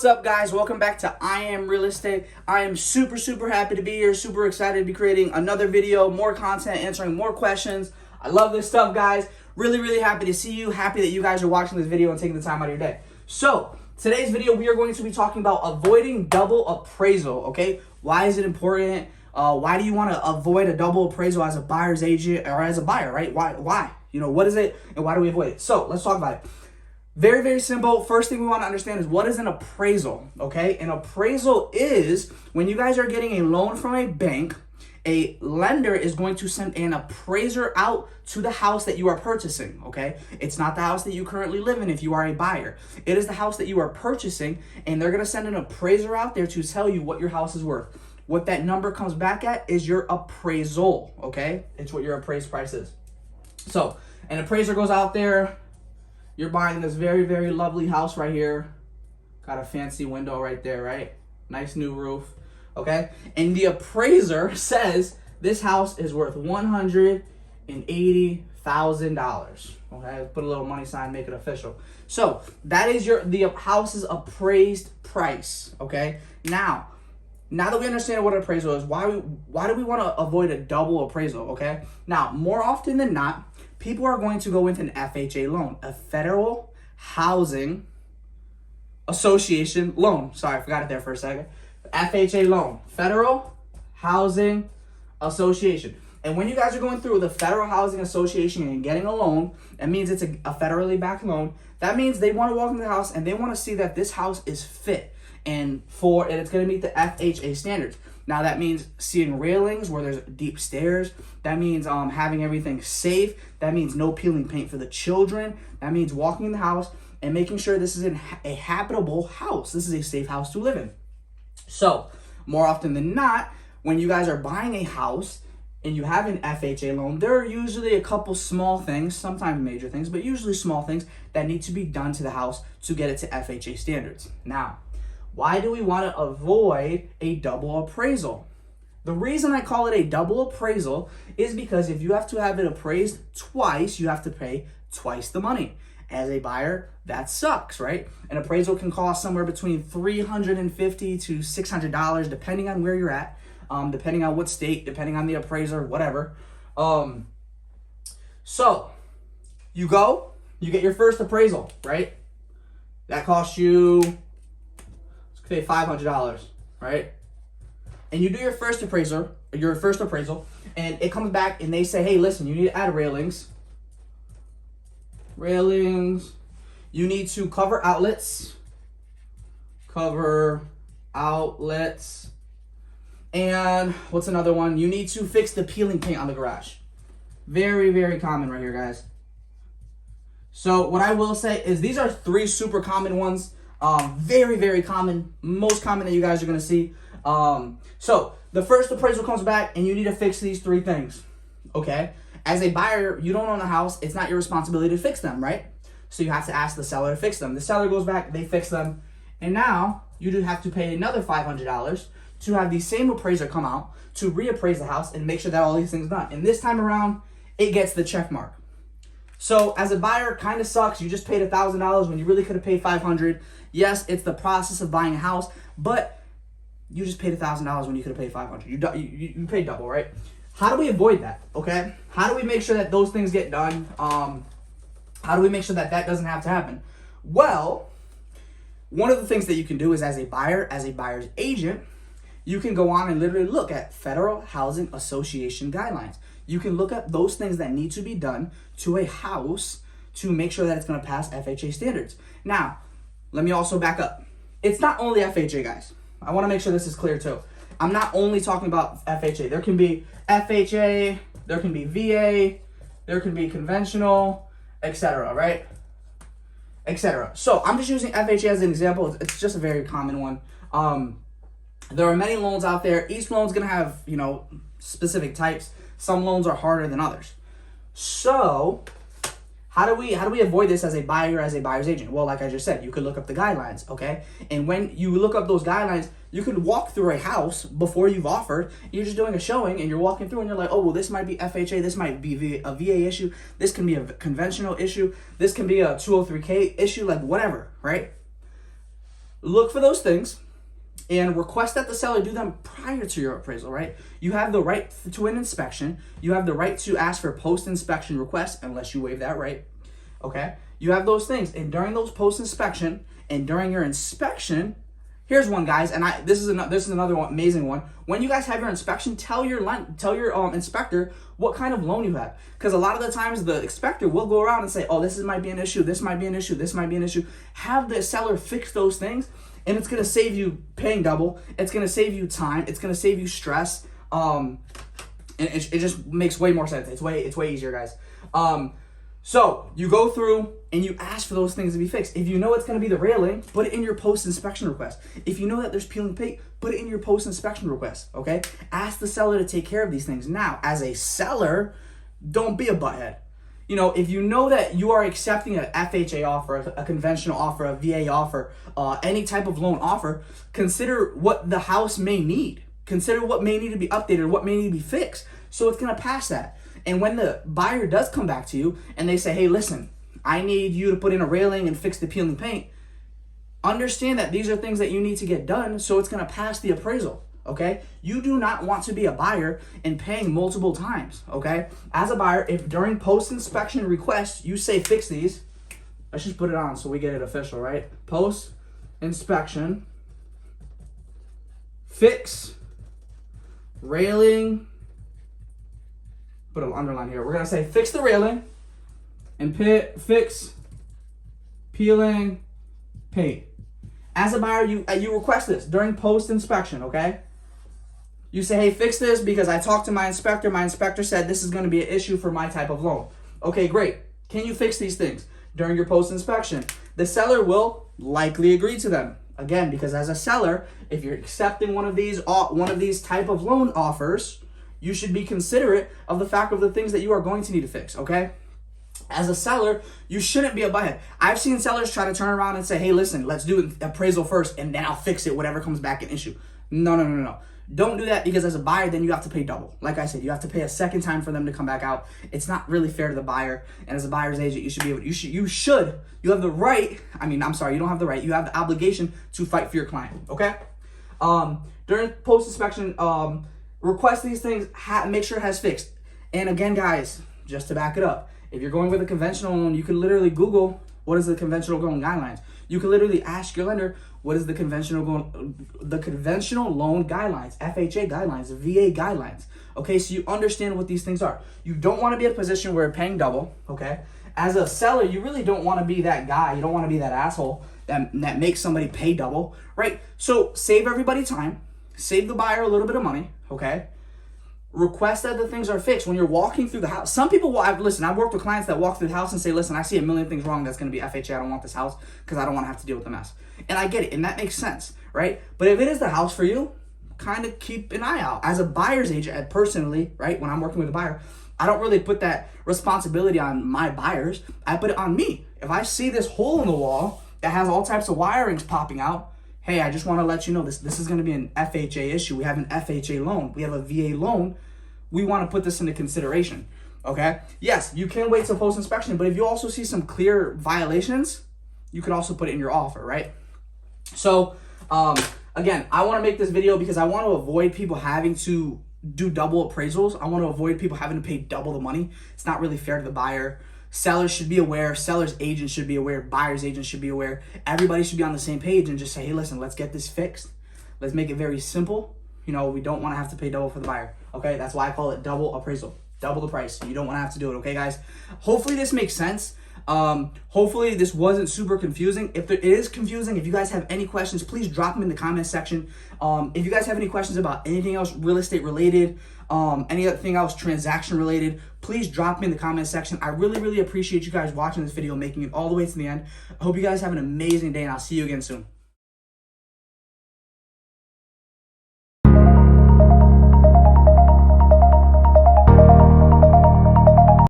What's up, guys? Welcome back to IAM Real Estate. I am super happy to be here, super excited to be creating another video, more content, answering more questions. I love this stuff, guys. Really happy to see you, happy that you guys are watching this video and taking the time out of your day. So today's video, we are going to be talking about avoiding double appraisal, okay? Why is it important? Why do you want to avoid a double appraisal as a buyer's agent or as a buyer, right? Why? You know, what is it and why do we avoid it? So let's talk about it. Very simple. First thing we want to understand is what is an appraisal, okay? An appraisal is when you guys are getting a loan from a bank, a lender is going to send an appraiser out to the house that you are purchasing, okay? It's not the house that you currently live in if you are a buyer. It is the house that you are purchasing, and they're going to send an appraiser out there to tell you what your house is worth. What that number comes back at is your appraisal, okay? It's what your appraised price is. So an appraiser goes out there. You're buying this very lovely house right here. Got a fancy window right there, right? Nice new roof, okay? And the appraiser says this house is worth $180,000, okay? Put a little money sign, make it official. So that is the house's appraised price, okay? Now that we understand what an appraisal is, why do we want to avoid a double appraisal, okay? Now, more often than not, people are going to go with an FHA loan, a Federal Housing Association loan. Sorry, I forgot it there for a second. FHA loan, Federal Housing Association. And when you guys are going through the Federal Housing Association and getting a loan, that means it's a federally backed loan. That means they want to walk into the house and they want to see that this house is fit and it's going to meet the FHA standards. Now that means seeing railings where there's deep stairs. That means having everything safe. That means no peeling paint for the children. That means walking in the house and making sure this is a habitable house. This is a safe house to live in. So more often than not, when you guys are buying a house and you have an FHA loan, there are usually a couple small things, sometimes major things, but usually small things that need to be done to the house to get it to FHA standards. Now, why do we want to avoid a double appraisal? The reason I call it a double appraisal is because if you have to have it appraised twice, you have to pay twice the money. As a buyer, that sucks, right? An appraisal can cost somewhere between $350 to $600, depending on where you're at, depending on what state, depending on the appraiser, whatever. So you get your first appraisal, right? That costs you, pay $500, right? And you do your first appraisal, and it comes back and they say, hey, listen, you need to add railings. You need to cover outlets. And what's another one? You need to fix the peeling paint on the garage. Very common right here, guys. So what I will say is these are three super common ones. Very common, most common that you guys are going to see. So the first appraisal comes back and you need to fix these three things, okay? As a buyer, you don't own the house. It's not your responsibility to fix them, right? So you have to ask the seller to fix them. The seller goes back, they fix them. And now you do have to pay another $500 to have the same appraiser come out to reappraise the house and make sure that all these things are done. And this time around, it gets the check mark. So as a buyer, kind of sucks. You just paid $1,000 when you really could have paid $500. Yes, it's the process of buying a house, but you just paid $1,000 when you could have paid $500. You paid double, right? How do we avoid that? Okay, how do we make sure that those things get done? How do we make sure that doesn't have to happen? Well, one of the things that you can do is as a buyer's agent, you can go on and literally look at Federal Housing Association guidelines. You can look at those things that need to be done to a house to make sure that it's going to pass FHA standards. Now, let me also back up. It's not only FHA, guys. I want to make sure this is clear too. I'm not only talking about FHA. There can be FHA, there can be VA, there can be conventional, etc., right? Etc. So I'm just using FHA as an example. It's just a very common one. There are many loans out there. Each loan's going to have, specific types. Some loans are harder than others. So how do we avoid this as a buyer, as a buyer's agent? Well, like I just said, you could look up the guidelines, okay? And when you look up those guidelines, you could walk through a house before you've offered. You're just doing a showing and you're walking through and you're like, oh, well, this might be FHA, this might be a VA issue, this can be a conventional issue, this can be a 203K issue, like whatever, right? look for those things and request that the seller do them prior to your appraisal, right? You have the right to an inspection. You have the right to ask for post-inspection requests unless you waive that right, okay? You have those things. And during those post-inspection and during your inspection, here's one, guys, and this is another one, amazing one. When you guys have your inspection, tell your inspector what kind of loan you have, because a lot of the times the inspector will go around and say, oh, this might be an issue, this might be an issue, this might be an issue. Have the seller fix those things, and it's gonna save you paying double. It's gonna save you time. It's gonna save you stress. And it just makes way more sense. It's way easier, guys. So you go through and you ask for those things to be fixed. If you know it's going to be the railing, put it in your post-inspection request. If you know that there's peeling paint, put it in your post-inspection request, okay? Ask the seller to take care of these things. Now, as a seller, don't be a butthead. You know, if you know that you are accepting an FHA offer, a conventional offer, a VA offer, any type of loan offer, consider what the house may need. Consider what may need to be updated, what may need to be fixed. So it's going to pass that. And when the buyer does come back to you and they say, hey, listen, I need you to put in a railing and fix the peeling paint, understand that these are things that you need to get done, so it's going to pass the appraisal, okay? You do not want to be a buyer and paying multiple times, okay? As a buyer, if during post-inspection requests you say fix these, let's just put it on so we get it official, right? Post-inspection, fix, railing, put an underline here. We're going to say fix the railing and fix peeling paint. As a buyer, you request this during post-inspection, okay? You say, hey, fix this because I talked to my inspector. My inspector said this is going to be an issue for my type of loan. Okay, great. Can you fix these things during your post-inspection? The seller will likely agree to them. Again, because as a seller, if you're accepting one of these type of loan offers, you should be considerate of the fact of the things that you are going to need to fix, okay? As a seller, you shouldn't be a butthead. I've seen sellers try to turn around and say, hey, listen, let's do an appraisal first, and then I'll fix it, whatever comes back an issue. No. Don't do that, because as a buyer, then you have to pay double. Like I said, you have to pay a second time for them to come back out. It's not really fair to the buyer. And as a buyer's agent, you should be able to, you have the right, you don't have the right, you have the obligation to fight for your client, okay? During post-inspection, request these things, make sure it has fixed. And again, guys, just to back it up, if you're going with a conventional loan, you can literally Google, what is the conventional loan guidelines? You can literally ask your lender, what is the conventional loan guidelines, FHA guidelines, VA guidelines. Okay, so you understand what these things are. You don't want to be in a position where you're paying double, okay? As a seller, you really don't want to be that guy. You don't want to be that asshole that makes somebody pay double, right? So save everybody time, save the buyer a little bit of money, okay? Request that the things are fixed when you're walking through the house. Some people will, I've worked with clients that walk through the house and say, listen, I see a million things wrong that's going to be FHA. I don't want this house because I don't want to have to deal with the mess. And I get it, and that makes sense, right? But if it is the house for you, kind of keep an eye out. As a buyer's agent, personally, right, when I'm working with a buyer, I don't really put that responsibility on my buyers. I put it on me. If I see this hole in the wall that has all types of wirings popping out, hey, I just want to let you know this is going to be an FHA issue. We have an FHA loan. We have a VA loan. We want to put this into consideration, okay? Yes, you can wait till post-inspection, but if you also see some clear violations, you can also put it in your offer, right? So, again, I want to make this video because I want to avoid people having to do double appraisals. I want to avoid people having to pay double the money. It's not really fair to the buyer. Sellers should be aware. Sellers' agents should be aware. Buyers' agents should be aware. Everybody should be on the same page and just say, hey, listen, let's get this fixed. Let's make it very simple. You know, we don't want to have to pay double for the buyer. Okay, that's why I call it double appraisal. Double the price. You don't want to have to do it, okay, guys? Hopefully this makes sense. Hopefully this wasn't super confusing. If it is confusing, if you guys have any questions, please drop them in the comment section. If you guys have any questions about anything else real estate related, anything else transaction related, please drop me in the comment section. I really appreciate you guys watching this video, making it all the way to the end. I hope you guys have an amazing day, and I'll see you again soon.